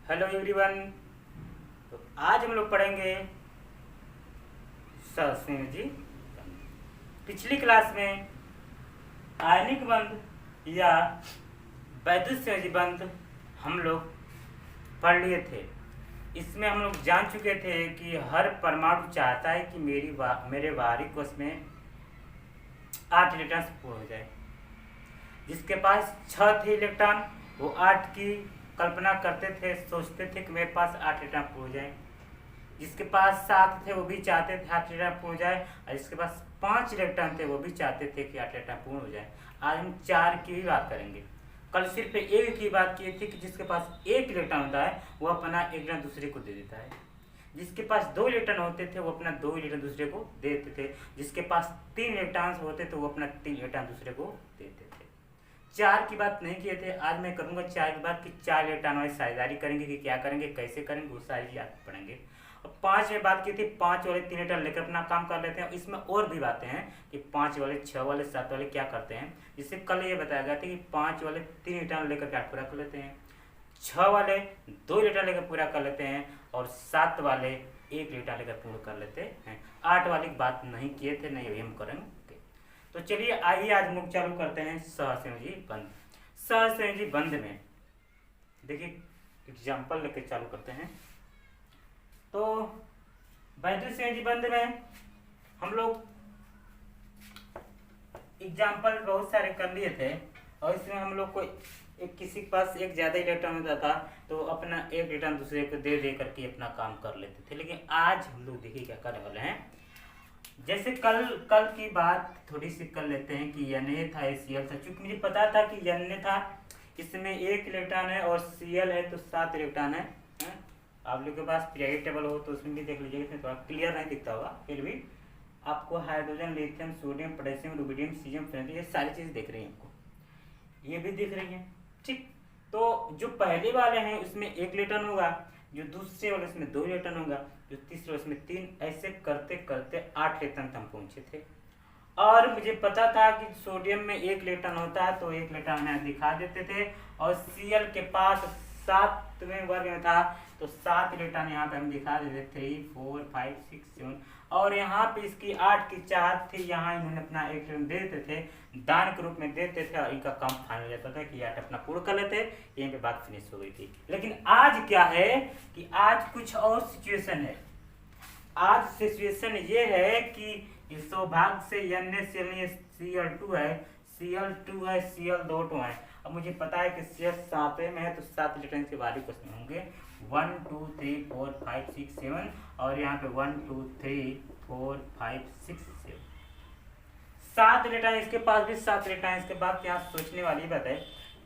Hello everyone. तो आज हम लोग पढ़ेंगे जी। पिछली क्लास में आयनिक बंध या वैद्युत संयोजी बंध हम लोग पढ़ लिए थे। इसमें हम लोग जान चुके थे कि हर परमाणु चाहता है कि मेरे बाहरी कोश में 8 इलेक्ट्रॉन पूर्ण हो जाए। जिसके पास 6 थे इलेक्ट्रॉन, वो 8 की कल्पना करते थे, सोचते थे कि मेरे पास 8 इलेक्ट्रॉन पूर्ण हो जाए। जिसके पास 7 थे वो भी चाहते थे 8 इलेक्ट्रॉन पूर्ण हो जाए, और जिसके पास 5 इलेक्ट्रॉन थे वो भी चाहते थे कि 8 इलेक्ट्रॉन पूर्ण हो जाए। आज हम 4 की भी बात करेंगे। कल सिर्फ एक की बात की थी कि जिसके पास 1 इलेक्ट्रॉन होता है वो अपना इलेक्ट्रॉन दूसरे को दे देता है। जिसके पास 2 इलेक्ट्रॉन होते थे वो अपना 2 इलेक्ट्रॉन दूसरे को देते थे। जिसके पास 3 इलेक्ट्रॉन होते थे वो अपना 3 इलेक्ट्रॉन दूसरे को देते थे। 4 की बात नहीं किए थे, आज मैं करूंगा 4 की बात कि 4 इलेक्ट्रॉन वाली साझेदारी करेंगे कि क्या करेंगे, कैसे करेंगे, वो सारी चीज आज पढ़ेंगे। और 5 में बात की थी 5 वाले 3 इलेक्ट्रॉन लेकर अपना काम कर लेते हैं। इसमें और भी बातें हैं कि 5 वाले 6 वाले 7 वाले क्या करते हैं, जिससे कल ये बताया गया था कि 5 वाले 3 इलेक्ट्रॉन लेकर क्या पूरा कर लेते हैं, 6 वाले 2 इलेक्ट्रॉन लेकर पूरा कर लेते हैं, और 7 वाले 1 इलेक्ट्रॉन लेकर पूर्ण कर लेते हैं। 8 वाली बात नहीं किए थे, नहीं अभी हम करेंगे। तो चलिए आइए आज मुख्य चालू करते हैं सहसंयोजी बंध। सहसंयोजी बंध में देखिए एग्जाम्पल लेके चालू करते हैं। तो वैद्युत संयोजी बंध में हम लोग एग्जाम्पल बहुत सारे कर लिए थे, और इसमें हम लोग को किसी के पास एक ज़्यादा इलेक्ट्रॉन होता था तो अपना एक इलेक्ट्रॉन दूसरे को दे दे करके अपना काम कर लेते थे। लेकिन आज हम लोग देखिए क्या करने वाले हैं। जैसे कल की बात थोड़ी सी कर लेते हैं कि Na था, Cl था। चूंकि मुझे पता था कि Na था, इसमें 1 इलेक्ट्रॉन है, और Cl है तो 7 इलेक्ट्रॉन है। आप लोग के पास पीरियोडिक टेबल हो तो उसमें भी देख लीजिए, इसमें थोड़ा क्लियर नहीं दिखता होगा, फिर भी आपको hydrogen, lithium, sodium, potassium, rubidium, caesium, fluorine, ये सारी चीज़ दिख रही हैं आपको, ये भी दिख रही हैं। ठीक, तो जो पहले वाले हैं उसमें 1 इलेक्ट्रॉन होगा, जो दूसरे वाले उसमें 2 इलेक्ट्रॉन होगा, जो तीसरे वाले उसमें 3, ऐसे करते करते 8 इलेक्ट्रॉन तक हम पहुंचे थे। और मुझे पता था कि सोडियम में 1 इलेक्ट्रॉन होता है तो 1 इलेक्ट्रॉन में दिखा देते थे, और Cl के पास 7वें वर्ग में था तो 7 इलेक्ट्रॉन यहाँ पे हम दिखा देते, 3, 4, 5, 6, 7, और यहाँ पे इसकी 8 की चाहत थी, यहाँ इन्होंने अपना इलेक्ट्रॉन देते थे, दान के रूप में देते थे, और इनका काम फाइनल हो जाता था कि 8 अपना पूर्ण कर लेते, यहीं पे बात फिनिश हो गई थी। लेकिन आज क्या है कि आज कुछ और सिचुएशन है। आज सिचुएशन ये है कि इस सौभाग्य से NaCl है, Cl2 है, Cl2 है। अब मुझे पता है कि Cl 7 में है तो 7 इलेक्ट्रॉन के बाहरी कोश में होंगे, 1 2 3 4 5 6 7, और यहाँ पे 1 2 3 4 5 6 7, 7 इलेक्ट्रॉन इसके पास भी 7 इलेक्ट्रॉन इसके बाद। क्या सोचने वाली बात है,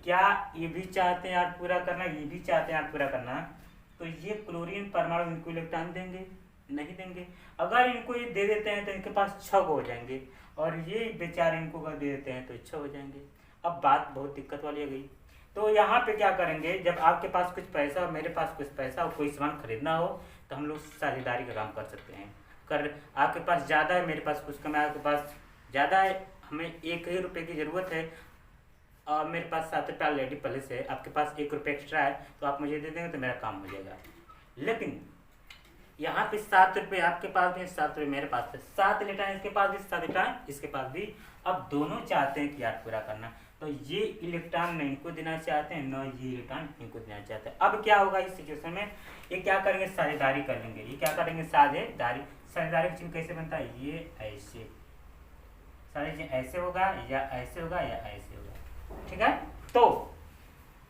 क्या ये भी चाहते हैं 8 पूरा करना, ये भी चाहते हैं 8 पूरा करना, तो ये क्लोरीन परमाणु इनको इलेक्ट्रॉन देंगे? नहीं देंगे। अगर इनको ये दे देते हैं तो इनके पास 6 हो जाएंगे, और ये बेचारे इनको अगर दे देते हैं तो 6 हो जाएंगे। अब बात बहुत दिक्कत वाली हो गई। तो यहाँ पे क्या करेंगे, जब आपके पास कुछ पैसा और मेरे पास कुछ पैसा और कोई सामान खरीदना हो तो हम लोग साझेदारी का काम कर सकते हैं। आपके पास ज़्यादा है, मेरे पास कुछ कम है, आपके पास ज़्यादा है, हमें 1 ही रुपये की ज़रूरत है, और मेरे पास 7 रुपये ऑलरेडी पहले से है, आपके पास 1 रुपये एक्स्ट्रा है, तो आप मुझे दे देंगे तो मेरा काम हो जाएगा। लेकिन यहाँ पे 7 रुपये आपके पास भी, 7 रुपये मेरे पास है, 7 इलेक्ट्रॉन इसके पास भी, 7 इलेक्ट्रॉन इसके पास भी। अब दोनों चाहते हैं कि 8 पूरा करना, तो ये इलेक्ट्रॉन न इनको देना चाहते हैं, न ये इलेक्ट्रॉन इनको देना चाहते हैं। अब क्या होगा इस सिचुएशन में, ये क्या करेंगे, साझेदारी कर लेंगे। ये क्या करेंगे, साझेदारी का चिन्ह कैसे बनता है, ये ऐसे, सारे ऐसे होगा या ऐसे होगा या ऐसे होगा, ठीक है। तो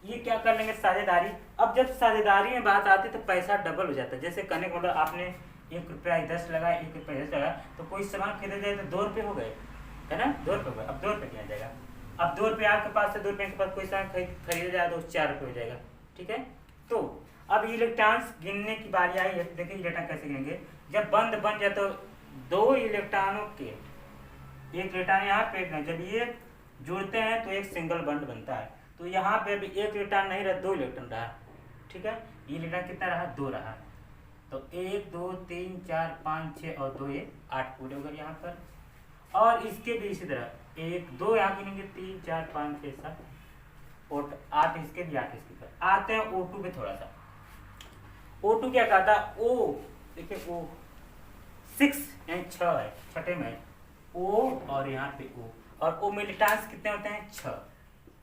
ये क्या कर लेंगे, साझेदारी। अब जब साझेदारी में बात आती है तो पैसा डबल हो जाता है। जैसे कहने का मतलब आपने 1 रुपया 10 लगाया, 1 रुपया 10 लगाया, तो कोई सामान खरीदा जाए तो 2 रुपये हो गए, है ना, 2 रुपये हो गए। अब 2 रुपये किया जाएगा, अब 2 रुपये आपके पास से 2 रुपये के पास कोई सामान खरीदा जाए तो 4 रुपये हो जाएगा, ठीक है। तो अब इलेक्ट्रॉन्स गिनने की बारी आई है। देखिए इलेक्ट्रॉन कैसे गिनेंगे, जब बंद बन जाए तो 2 इलेक्ट्रॉनों के 1 इलेक्ट्रॉन यहाँ पे, जब ये जुड़ते हैं तो एक सिंगल बंड बनता है। तो यहाँ पे भी 1 इलेक्ट्रॉन नहीं रहा, 2 इलेक्ट्रॉन रहा, ठीक है। ये इलेक्ट्रॉन कितना रहा, 2 रहा, तो 1 2 3 4 5 6 और 2 ये 8 पूरे हो गए यहाँ पर। और इसके भी इसी तरह 1 2 यहाँ गिनेंगे, 3 4 5 6 7 और 8 इसके भी, 8 इसके पर। आते हैं O2 पे थोड़ा सा। O2 क्या कहता है, O देखिए O 6 यानी 6 है, छठे में O और यहाँ पे O, और O मिलिटांस कितने होते हैं 6,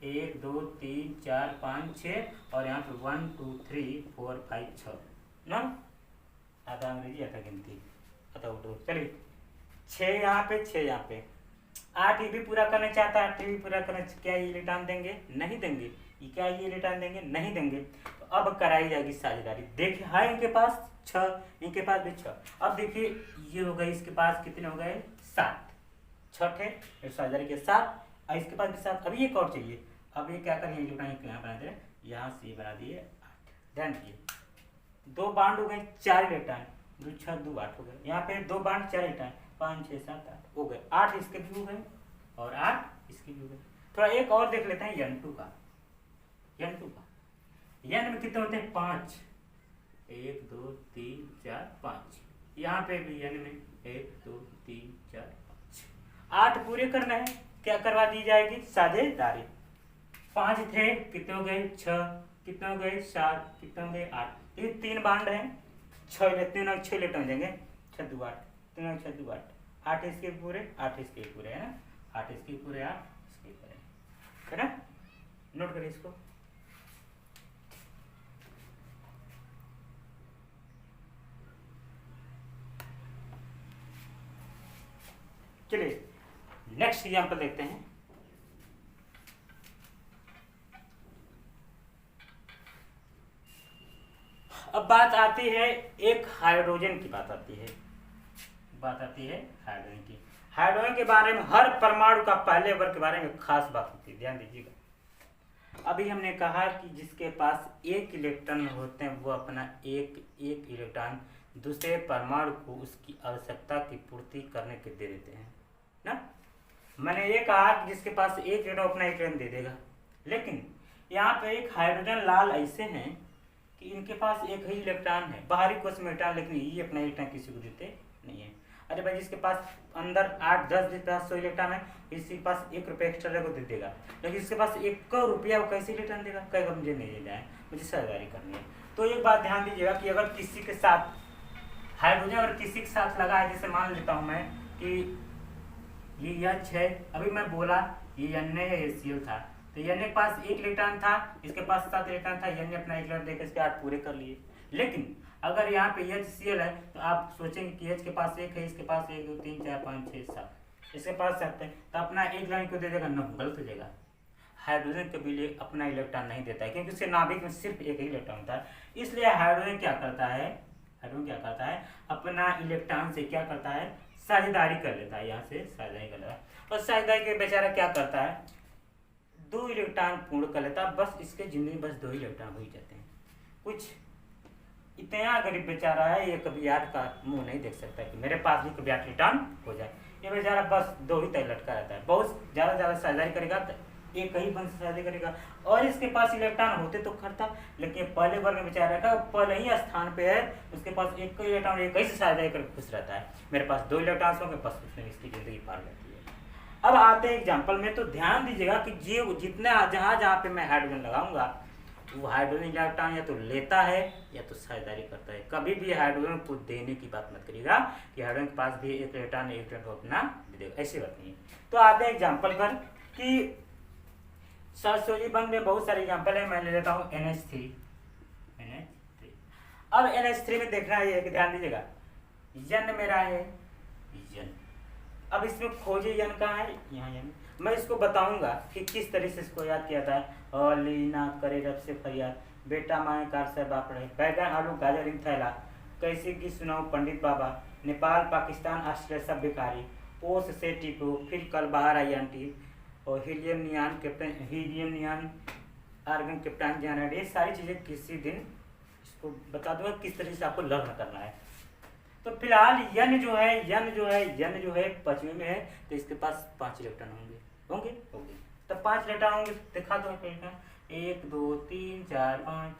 1 2 3 4 5 6, और यहाँ पे 1 2 3 4 5 6 ना, आधा अंग्रेजी आता गिनती आता उर्दू। चलिए 6 यहाँ पे 6 यहाँ पे, 8 ये भी पूरा करना चाहता है, 8 ये भी पूरा करना, क्या ये रिटर्न देंगे, नहीं देंगे, ये क्या ये रिटर्न देंगे, नहीं देंगे। तो अब कराई जाएगी साझेदारी। देखिए है इनके पास 6, इनके पास भी 6, अब देखिए ये हो गए, इसके पास कितने हो गए 7, 6 थे साझेदारी के 7, और इसके पास भी 7, अभी एक और चाहिए। अब ये क्या करेंगे, यहाँ बना दे, यहाँ से बना दिए 8, ध्यान दिए 2 बांड हो गए, 4 रिटर्न, 2 6 2 8 हो गए, यहाँ पे 2 बांड 4 रिटर्न, 5 6 7 8 हो गए, 8 इसके भी हो गए और 8 इसके भी हो गए। थोड़ा एक और देख लेते हैं n2 का, n2 का, n में कितने होते हैं 5, 1 2 3 4 5, यहाँ पे भी n में 1 2 3 4 5, 8 पूरे करना है, क्या करवा दी जाएगी साझेदारी। 5 थे, कितने हो गए 6, कितने हो गए 7, कितने हो गए 8, ये 3 बांड है, 6 3 और 6 लेटर हो जाएंगे, 6 2 8, 3 और 6 2 8, 8 इसके पूरे 8 इसके पूरे है ना, 8 इसके पूरे 8 इसके पूरे है ना, नोट करिए इसको। चलिए नेक्स्ट एग्जाम्पल देखते हैं। अब बात आती है एक हाइड्रोजन की, बात आती है हाइड्रोजन की। हाइड्रोजन के बारे में हर परमाणु का पहले वर्ग के बारे में खास बात होती है, ध्यान दीजिएगा। अभी हमने कहा कि जिसके पास 1 इलेक्ट्रॉन होते हैं वो अपना एक इलेक्ट्रॉन दूसरे परमाणु को उसकी आवश्यकता की पूर्ति करने के दे देते हैं ना। मैंने ये कहा कि जिसके पास 1 इलेक्ट्रॉन अपना इलेक्ट्रॉन दे देगा, लेकिन यहाँ पे एक हाइड्रोजन लाल ऐसे हैं कि इनके पास एक ही इलेक्ट्रॉन है, बाहरी कोश में इलेक्ट्रॉन, लेकिन ये अपना इलेक्ट्रॉन किसी को देते नहीं है। अरे भाई जिसके पास अंदर 8 10 जिसके पास 100 इलेक्ट्रॉन है, इसी के पास 1 रुपया एक्स्ट्रा को दे देगा, लेकिन इसके पास 1 रुपया वो कैसे इलेक्ट्रॉन देगा, कहेगा मुझे नहीं देना है, मुझे साझेदारी करनी है। तो एक बात ध्यान दीजिएगा कि अगर किसी के साथ हाइड्रोजन अगर किसी के साथ लगा है, जैसे मान लेता हूँ मैं कि ये H है, अभी मैं बोला ये Na है, ये Cl था, तो Na के पास 1 इलेक्ट्रॉन था, इसके पास 7 इलेक्ट्रॉन था, Na अपना इलेक्ट्रॉन देकर इसके 8 पूरे कर लिए। लेकिन अगर यहाँ पे HCl है तो आप सोचेंगे कि H के पास 1 है, इसके पास 1 2 3 4 5 6 7, इसके पास 7 है, तो अपना एक लाइन को दे देगा, न गलत हो जाएगा। हाइड्रोजन कभी लिए अपना इलेक्ट्रॉन नहीं देता है, क्योंकि उसके नाभिक में सिर्फ 1 ही इलेक्ट्रॉन होता है। इसलिए हाइड्रोजन क्या करता है, अपना इलेक्ट्रॉन से क्या करता है, साझेदारी कर लेता है, यहाँ से साझेदारी कर लेता है। और साझेदारी के बेचारा क्या करता है, 2 इलेक्ट्रॉन पूर्ण कर लेता है, बस इसके जिंदगी बस 2 इलेक्ट्रॉन हो ही जाते हैं। कुछ इतना गरीब बेचारा है, ये कभी 8 का मुंह नहीं देख सकता कि मेरे पास भी कभी 8 रिटर्न हो जाए। ये बेचारा बस 2 ही तक लटका रहता है, बहुत ज़्यादा साझेदारी करेगा तो एक ही बंद से साझेदारी करेगा, और इसके पास इलेक्ट्रॉन होते तो करता, लेकिन पहले वर्ग में बेचारा का पहले ही स्थान पे है, उसके पास 1 इलेक्ट्रॉन एक ही से साझेदारी करके खुश रहता है। मेरे पास 2 इलेक्ट्रॉन होंगे, बस उसमें इसकी जिंदगी पार जाती है। अब आते हैं एग्जाम्पल में, तो ध्यान दीजिएगा कि जितना जहाँ पे मैं हाइड्रोजन लगाऊंगा वो हाइड्रोजन इलेक्ट्रॉन या तो लेता है या तो साझेदारी करता है। कभी भी हाइड्रोजन को देने की बात मत करिएगा कि हाइड्रोजन के पास भी 1 इलेक्ट्रॉन को अपना दे देगा, ऐसी बात नहीं है। तो आते हैं एग्जाम्पल पर कि सरसोजी बंद में बहुत सारे एग्जाम्पल है, मैं ले लेता हूँ NH3। अब NH3 में देखना है कि ध्यान दीजिएगा, N मेरा है N, अब इसमें खोजे N कहाँ है, यहाँ N। मैं इसको बताऊंगा कि किस तरह से इसको याद किया था। लीना करे रब से फरियाद, बेटा माए कार से बाप रहे, बैगन आलू गाजर इन थैला, कैसे की सुनाओ पंडित बाबा, नेपाल पाकिस्तान ऑस्ट्रेलिया सब बेकारी, ओस से टिको फिर कल बाहर आई आंटी, और हीलियम नियान आर्गन कैप्टन जाना, ये सारी चीज़ें किसी दिन इसको बता दूंगा किस तरह से आपको लर्न करना है। तो फिलहाल N जो है 5वें में है, तो इसके पास 5 इलेक्ट्रॉन होंगे। तो 5 इलेक्ट्रॉन होंगे, दिखा दो 1 2 3 4 5।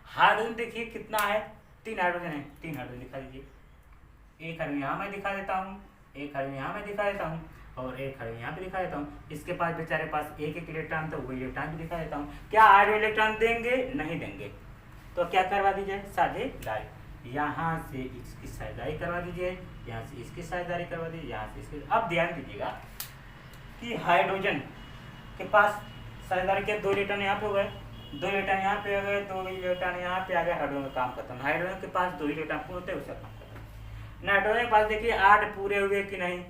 हाइड्रोजन देखिए कितना है, 3 हाइड्रोजन है, 3 हाइड्रोजन दिखा दीजिए। 1 हाइड्रोजन यहाँ मैं दिखा देता हूँ, 1 हाइड्रोजन यहाँ मैं दिखा देता हूँ, और 1 हाइड्रोजन यहाँ पे दिखा देता हूँ। इसके पास बेचारे पास 1 इलेक्ट्रॉन, तो वो इलेक्ट्रॉन भी दिखा देता हूँ। क्या हाइड्रो इलेक्ट्रॉन देंगे, नहीं देंगे। तो क्या करवा दीजिए, साझेदारी। यहाँ से इसकी साझेदारी करवा दीजिए, यहाँ से इसकी साझेदारी करवा दीजिए, यहाँ से इसकी। अब ध्यान दीजिएगा कि हाइड्रोजन के पास साझेदारी के 2 इलेक्ट्रॉन यहाँ पे हो गए, 2 इलेक्ट्रॉन यहाँ पे आ गए, 2 इलेक्ट्रॉन यहाँ पे आ गए, हाइड्रोजन का काम खत्म। हाइड्रोजन के पास 2 इलेक्ट्रॉन होते हैं, उसका काम खत्म। नाइट्रोजन के पास देखिए 8 पूरे हुए कि नहीं।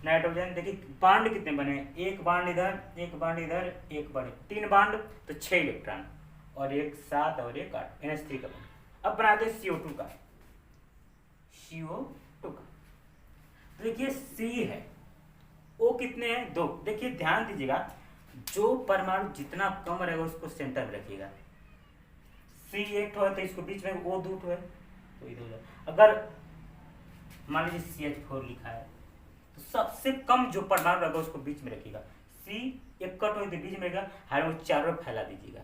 नाइट्रोजन देखिए बांड कितने बने, एक बांड इधर, एक बांड इधर, एक बांड, 3 बांड तो 6 इलेक्ट्रॉन, और एक 7 और एक 8, NH3 का बना। अब बनाते हैं CO2 का, CO2 का। तो देखिए C है, O कितने हैं, 2। देखिए ध्यान दीजिएगा, जो परमाणु जितना कम रहेगा उसको सेंटर में रखिएगा। C एक ठो है तो इसको बीच में, O 2 ठो है तो इधर। अगर मान लीजिए CH4 लिखा है तो सबसे कम जो परमाणु रहेगा उसको बीच में रखिएगा। C एक कट हो बीच में रहेगा, हाइड्रोजन चारों फैला दीजिएगा,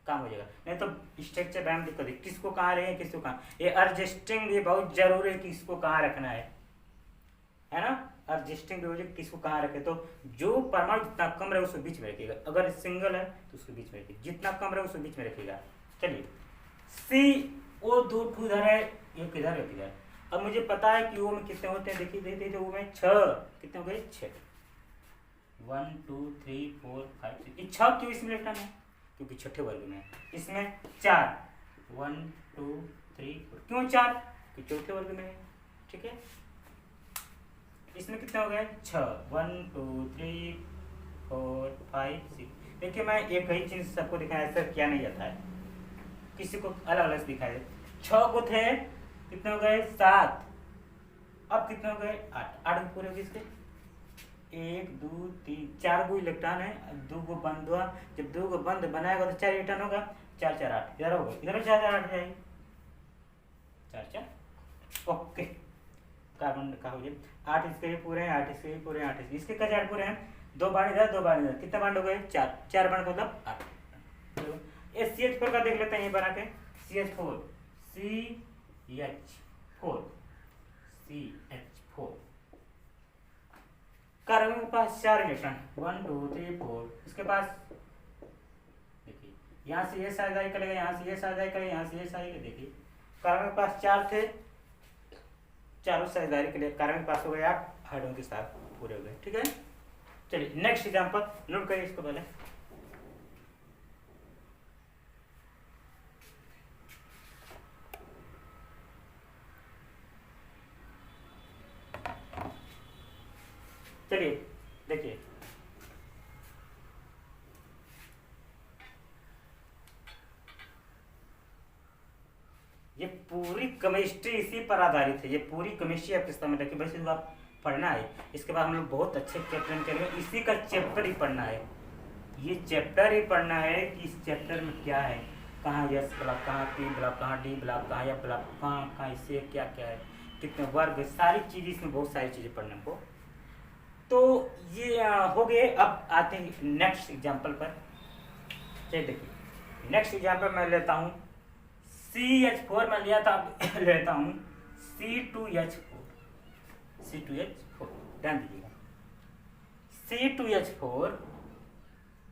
काम हो जाएगा। नहीं तो स्ट्रक्चर डायग्राम दिक्कत है, किसको कहाँ रहे, किसको कहाँ। ये एडजस्टिंग भी बहुत जरूरी है कि किसको कहाँ रखना है ना। एडजस्टिंग भी किसको कहाँ रखे, तो जो परमाणु जितना कम रहे उसको बीच में रखिएगा। अगर सिंगल है तो उसको बीच में रखिएगा, जितना कम रहे उसको बीच में रखिएगा। चलिए CO 2 इधर है, एक इधर, एक इधर। अब मुझे पता है कि वो में कितने होते हैं, देखिए देखिए वो में 6 कितने हो गए, 6, 1 2 3 4 5 6। 6 क्यों इसमें इलेक्ट्रॉन है, क्योंकि छठे वर्ग में है। इसमें 4, 1 2 3 4, क्यों 4, क्योंकि चौथे वर्ग में है, ठीक है। इसमें कितने हो गए, 6, 1 2 3 4 5 6। देखिए मैं एक ही चीज सबको दिखाया, ऐसा किया नहीं जाता है, किसी को अलग अलग से दिखाया। 6 को थे, कितने हो गए, 7। अब कितने हो गए, 8। 8 पूरे हो गए इसके, 1 2 3 4 गो इलेक्ट्रॉन है, 2 गो बंद हुआ। जब 2 गो बंद बनाएगा तो 4 इलेक्ट्रॉन होगा, 4 4 8 इधर होगा, इधर 4 4 8 जाएगी, 4 4। ओके, कार्बन का हो जाए 8 इसके भी पूरे हैं, 8 इसके भी पूरे हैं, 8 इसके का 4 पूरे हैं। 2 बांड इधर, 2 बांड इधर, कितने बांड हो गए, 4 4 बांड मतलब 8। ये CH4 का देख लेते हैं, ये बना के CH4 CH4 कार्बन के पास 4 इलेक्ट्रॉन, 1 2 3 4। इसके पास देखिए यहाँ से ये साझेदारी करेगा, यहाँ से ये साझेदारी करेगा, यहाँ से ये साझेदारी। देखिए कार्बन के पास 4 थे, चारों साझेदारी के लिए कार्बन के पास हो गए 8, हाइड्रोजन के साथ पूरे हो गए, ठीक है। चलिए नेक्स्ट एग्जांपल नोट करिए इसको पहले। चलिए देखिए, ये पूरी केमिस्ट्री इसी पर आधारित है। ये पूरी केमिस्ट्री आपके सामने रखी, बस इसको आप पढ़ना है। इसके बाद हम लोग बहुत अच्छे चैप्टर करेंगे, इसी का चैप्टर ही पढ़ना है। ये चैप्टर ही पढ़ना है कि इस चैप्टर में क्या है, कहाँ यस ब्लॉक, कहाँ पी ब्लॉक, कहाँ डी ब्लॉक, कहाँ एफ ब्लॉक, कहाँ इससे क्या क्या है, कितने वर्ग, सारी चीज़, इसमें बहुत सारी चीज़ें पढ़ने को। तो ये हो गए। अब आते हैं नेक्स्ट एग्जाम्पल पर। चलिए देखिए नेक्स्ट एग्जाम्पल मैं लेता हूँ CH4 में लिया था, लेता हूँ C2H4। ध्यान दीजिएगा, C2H4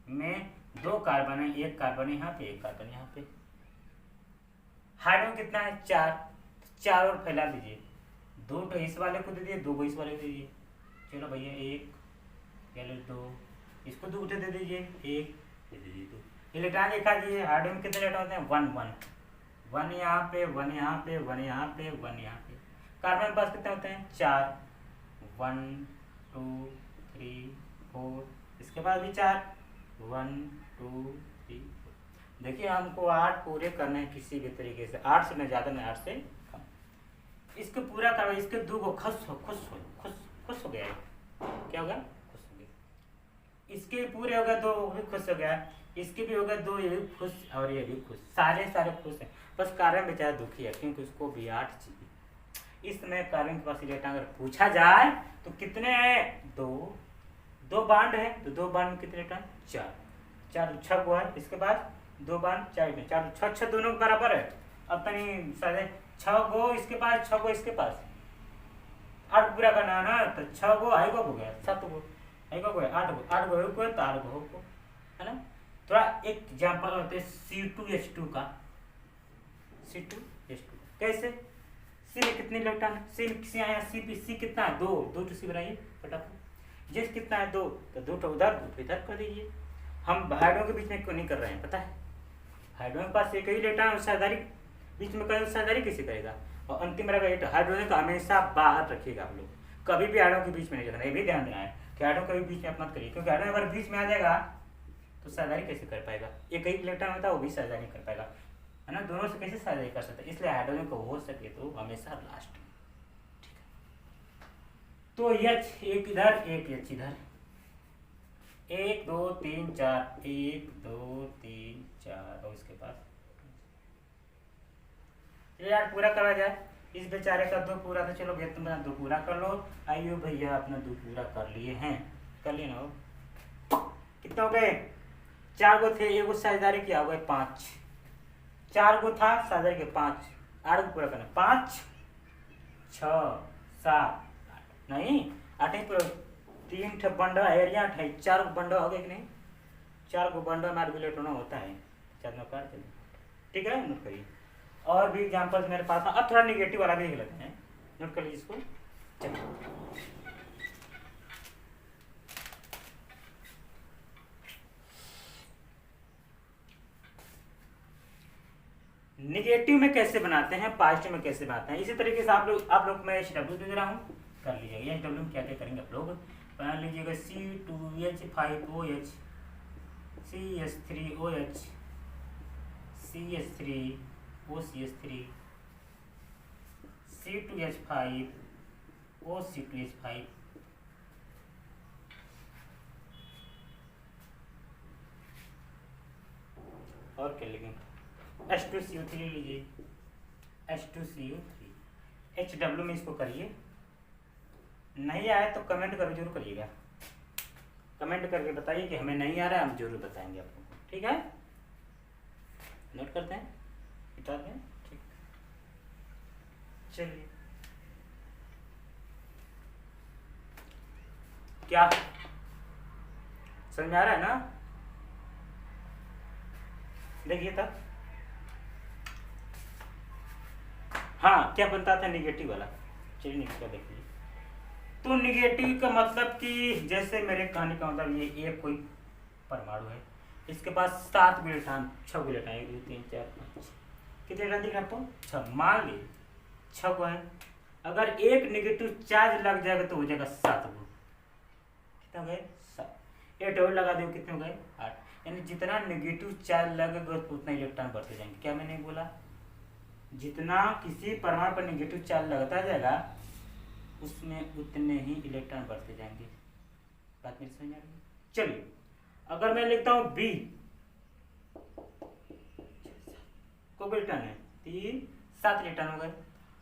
में 2 कार्बन है, एक कार्बन यहाँ पे, एक कार्बन यहाँ पे। हाइड्रोजन कितना है, 4 और फैला दीजिए। 2 तो इस वाले को दे दिए, 2 को इस वाले को दे दीजिए। चलो भैया 1 या 2, इसको 2 दे दीजिए, 1 दे दीजिए 2। इलेक्ट्रॉन दिखा दीजिए, हाइड्रोजन कितने इलेक्ट्रॉन होते हैं, 1 1 1 यहाँ पे, 1 यहाँ पे, 1 यहाँ पे, 1 यहाँ पे। कार्बन के पास कितने होते हैं, 4, 1 2 3 4। इसके बाद भी 4, 1 2 3 4। देखिए हमको 8 पूरे करने हैं किसी भी तरीके से, 8 से न ज़्यादा न 8 से कम। इसको पूरा करवा, इसके 2 को खुश हो गया है। क्या होगा, खुश हो गया। इसके पूरे हो गए, 2 भी खुश हो गया, इसके भी हो गए 2, ये भी खुश और ये भी खुश, सारे खुश हैं। बस कार्बन बेचारा दुखी है क्योंकि उसको भी 8 चाहिए। इस समय कार्बन के पास इलेक्ट्रॉन अगर पूछा जाए तो कितने हैं, 2 बांड है, तो 2 बांड में कितने इलेक्ट्रॉन, 4 6 गो है। इसके बाद 2 बांड 4 6 दोनों बराबर है। अब तनी सारे 6 गो इसके पास, 6 गो इसके पास, 8 पूरा करना है ना, तो 6 गो आई गो हो गया, 7 गो आई गो हो गया, 8 गो 8 गो तो 8 गो है ना। थोड़ा एक एग्जाम्पल होते हैं C2H2 का। C2H2। कैसे? C में कितने इलेक्ट्रॉन है? C आया C कितना है? 2 टू C बनाइए फटाफट। H कितना है? 2, तो 2 तो उधर 2 इधर कर दीजिए। हम हाइड्रोजन के बीच में क्यों नहीं कर रहे हैं पता है? हाइड्रोजन के पास एक ही इलेक्ट्रॉन साझेदारी, बीच में कहीं साझेदारी कैसे करेगा? और अंतिम रहेगा हाइड्रोजन का हमेशा बाहर रखिएगा आप लोग, कभी भी हाइड्रोजन के बीच में नहीं रखना। ये भी ध्यान देना है कि हाइड्रोजन कभी बीच में आप मत करिए, क्योंकि हाइड्रोजन अगर बीच में आ जाएगा तो साझेदारी कैसे कर पाएगा? एक ही इलेक्ट्रॉन होता है वो भी साझेदारी नहीं कर पाएगा, है ना? दोनों से कैसे साझेदारी कर सकते हैं? इसलिए हाइड्रोजन को हो सके तो हमेशा लास्ट में, ठीक है? तो H एक इधर एक H इधर, 1 2 3 4, 1 2 3 4, और इसके पास यार पूरा करा जाए। इस बेचारे का 2 पूरा, तो चलो भैया तुम 2 पूरा कर लो। आइयो भैया अपना 2 पूरा कर लिए हैं, कर लिए ना? हो कितने हो गए? 4 गो थे, एगो साझेदारी किया हो गए 5, 4 गो था साझेदारी के 5, 8 पूरा करना, 5 6 7 8, नहीं 8 ही पूरा। 3 ठे बंडा एरिया है, 4 बंडा हो गए कि नहीं? 4 गो बंडा में 8 इलेक्ट्रॉन होता है, 4 नोट काट देंगे, ठीक है? नोट करिए। और भी एग्जाम्पल्स मेरे पास, अब थोड़ा निगेटिव वाला भी देख लेते हैं, नोट कर लीजिए इसको। चलिए निगेटिव में कैसे बनाते हैं, पॉजिटिव में कैसे बनाते हैं, इसी तरीके से आप लोग मैं HW दे रहा हूँ, कर लीजिएगा। HW में क्या क्या करेंगे आप लोग बना लीजिएगा। C2H5OH, CH3OH, CH3OCH3, C2H5 OC2H5, और क्या लिखेंगे? H2CO3 लीजिए, H2CO3। HW में इसको करिए, नहीं आए तो कमेंट कर जरूर करिएगा, कमेंट करके बताइए कि हमें नहीं आ रहा है, हम जरूर बताएंगे आपको, ठीक है? नोट करते हैं, मिटाते हैं, ठीक। चलिए क्या समझ में आ रहा है ना? देखिए तब हाँ क्या बनता था निगेटिव वाला। चलिए निगेटिव देखिए। तो निगेटिव का मतलब कि जैसे मेरे कहानी का मतलब ये एक कोई परमाणु है, इसके पास 7 इलेक्ट्रॉन, 6 इलेक्ट्रॉन, 1 2 3 4 5, कितने इलेक्ट्रॉन दिख रहे हैं आपको? 6। मान ली 6 को है, अगर एक निगेटिव चार्ज लग जाएगा तो हो जाएगा 7 गो। कितने हो गए? 7। एक डबल लगा दो, कितने हो गए? 8। यानी जितना निगेटिव चार्ज लगेगा उतना इलेक्ट्रॉन बढ़ते जाएंगे। क्या मैंने बोला? जितना किसी परमाणु पर निगेटिव चार्ज लगता जाएगा उसमें उतने ही इलेक्ट्रॉन बढ़ते जाएंगे। बात मेरी समझ आ रही है? चलिए अगर मैं लिखता हूं B, को इलेक्ट्रॉन है 3 7 इलेक्ट्रॉन हो गए।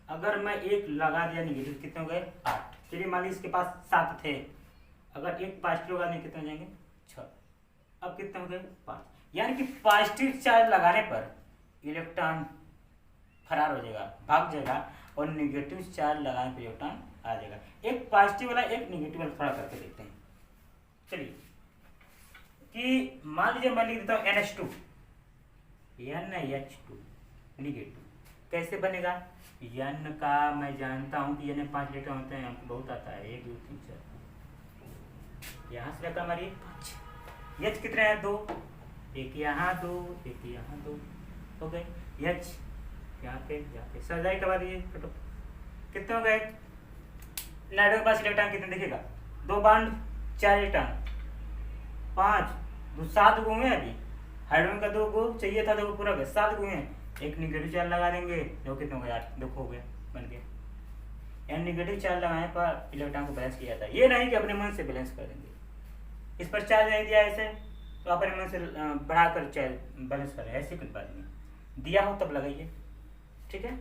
अगर मैं एक लगा दिया निगेटिव, कितने हो गए? 8। चलिए मान लीजिए इसके पास 7 थे, अगर एक पॉजिटिव लगा दिया कितने हो जाएंगे? 6। अब कितने हो गए? 5। यानी कि पॉजिटिव चार्ज लगाने पर इलेक्ट्रॉन फरार हो जाएगा, भाग जाएगा, और निगेटिव चार्ज लगाने पर इलेक्ट्रॉन आ जाएगा। एक पॉजिटिव वाला एक निगेटिव वाला थोड़ा करके देखते हैं। चलिए कि मान लीजिए मैं लिख देता हूँ NH2, NH2 निगेटिव। कैसे बनेगा? N का मैं जानता हूँ कि N में 5 इलेक्ट्रॉन होते हैं, हमको बहुत आता है, 1 2 3 4, यहाँ से लेकर हमारी 5। H कितने हैं? 2, एक यहाँ 2, एक यहाँ 2 हो गए। H यहाँ पे साझेदारी करवा दीजिए, कितने हो गए? नाइट्रोजन के पास इलेक्ट्रॉन कितने दिखेगा? 2 बांड 4 इलेक्ट्रॉन, 5 2 7 गो हैं। अभी हाइड्रोजन का 2 गो चाहिए था, 2 गो पूरा गया, 7 गो हैं। एक निगेटिव चार्ज लगा देंगे, दो कितने हो गए? 8। देखो हो गया, बन गया। एन निगेटिव चार्ज लगाने पर इलेक्ट्रॉन को बैलेंस किया जाता है। ये नहीं कि अपने मन से बैलेंस कर देंगे, इस पर चार्ज नहीं दिया ऐसे तो अपने मन से बढ़ाकर चार्ज बैलेंस करें, ऐसी कुछ बात नहीं। दिया हो तब लगाइए, ठीक है।